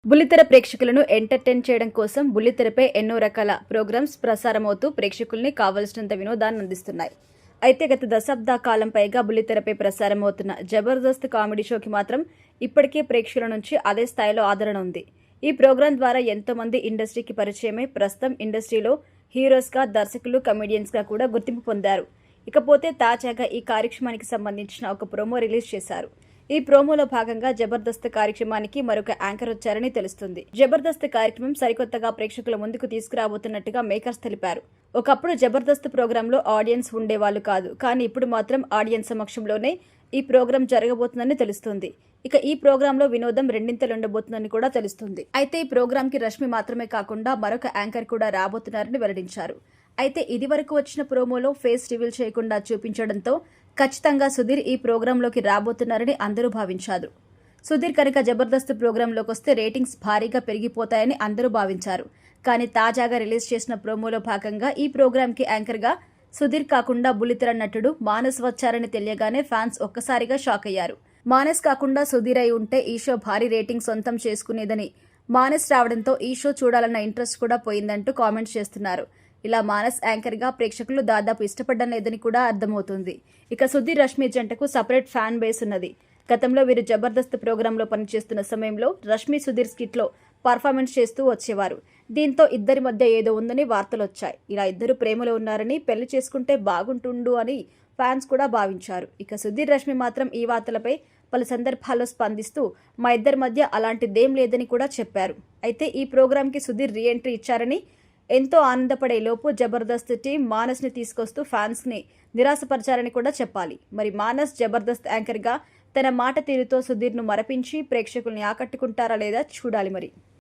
బుల్లితెర ప్రేక్షకులను ఎంటర్టైన్ చేయడం కోసం బుల్లితెరపై ఎన్నో రకాల ప్రోగ్రామ్స్ ప్రసారమవుతూ ప్రేక్షకుల్ని కావలసినంత వినోదాన్ని అందిస్తున్నాయి. అయితే గత దశాబ్ద కాలం పైగా బుల్లితెరపై ప్రసారమవుతున్న జబర్దస్త్ కామెడీ షోకి మాత్రం ఇప్పటికే ప్రేక్షకుల నుంచి అదే స్థాయిలో ఆదరణ ఉంది. ఈ ప్రోగ్రాం ద్వారా ఎంతో మంది ఇండస్ట్రీకి పరిచయమై ప్రస్తుతం ఇండస్ట్రీలో హీరోస్గా, దర్శకులు, కమెడియన్స్గా కూడా గుర్తింపు పొందారు. ఇకపోతే తాజాగా ఈ కార్యక్రమానికి సంబంధించిన ఒక ప్రోమో రిలీజ్ చేశారు. ఈ ప్రోమోలో భాగంగా జబర్దస్త్ కార్యక్రమానికి మరొక యాంకర్ వచ్చారని తెలుస్తుంది. జబర్దస్త్ కార్యక్రమం సరికొత్తగా ప్రేక్షకుల ముందుకు తీసుకురాబోతున్నట్టుగా మేకర్స్ తెలిపారు. ఒకప్పుడు జబర్దస్త్ ప్రోగ్రాంలో ఆడియన్స్ ఉండేవాళ్లు కాదు, కానీ ఇప్పుడు మాత్రం ఆడియన్స్ సమక్షంలోనే ఈ ప్రోగ్రాం జరగబోతుందని తెలుస్తుంది. ఇక ఈ ప్రోగ్రాంలో వినోదం రెండింతలు ఉండబోతుందని కూడా తెలుస్తుంది. అయితే ఈ ప్రోగ్రాం కి రష్మి మాత్రమే కాకుండా మరొక యాంకర్ కూడా రాబోతున్నారని వెల్లడించారు. అయితే ఇది వరకు వచ్చిన ప్రోమోలో ఫేస్ రివీల్ చేయకుండా చూపించడంతో ఖచ్చితంగా సుధీర్ ఈ ప్రోగ్రాంలోకి రాబోతున్నారని అందరూ భావించారు. సుధీర్ కనుక జబర్దస్త్ ప్రోగ్రాంలోకి వస్తే రేటింగ్స్ భారీగా పెరిగిపోతాయని అందరూ భావించారు. కానీ తాజాగా రిలీజ్ చేసిన ప్రోమోలో భాగంగా ఈ ప్రోగ్రాంకి యాంకర్గా సుధీర్ కాకుండా బుల్లితెర నటుడు మానస్ వచ్చారని తెలియగానే ఫ్యాన్స్ ఒక్కసారిగా షాక్ అయ్యారు. మానస్ కాకుండా సుధీర్ అయి ఉంటే ఈ షో భారీ రేటింగ్ సొంతం చేసుకునేదని, మానస్ రావడంతో ఈ షో చూడాలన్న ఇంట్రెస్ట్ కూడా పోయిందంటూ కామెంట్స్ చేస్తున్నారు. ఇలా మానస్ యాంకర్ గా ప్రేక్షకులు దాదాపు ఇష్టపడడం లేదని కూడా అర్థమవుతుంది. ఇక సుధీర్, రష్మి జంటకు సపరేట్ ఫ్యాన్ బేస్ ఉన్నది. గతంలో వీరు జబర్దస్త్ ప్రోగ్రాంలో పనిచేస్తున్న సమయంలో రష్మి సుధీర్ స్కిట్ లో పర్ఫార్మెన్స్ చేస్తూ వచ్చేవారు. దీంతో ఇద్దరి మధ్య ఏదో ఉందని వార్తలు వచ్చాయి. ఇలా ఇద్దరు ప్రేమలో ఉన్నారని, పెళ్లి చేసుకుంటే బాగుంటుండు అని ఫ్యాన్స్ కూడా భావించారు. ఇక సుధీర్, రష్మి మాత్రం ఈ వార్తలపై పలు సందర్భాల్లో స్పందిస్తూ మా ఇద్దరి మధ్య అలాంటిదేం లేదని కూడా చెప్పారు. అయితే ఈ ప్రోగ్రాంకి సుధీర్ రీ ఎంట్రీ ఇచ్చారని, ఎంతో ఆనందపడే లోపు జబర్దస్త్ టీం మానస్ ని తీసుకొస్తూ ఫ్యాన్స్ ని నిరాశపరిచారని కూడా చెప్పాలి. మరి మానస్ జబర్దస్త్ యాంకర్ గా తన మాట తీరుతో సుధీర్ ను మరపించి ప్రేక్షకుల్ని ఆకట్టుకుంటారా లేదా చూడాలి మరి.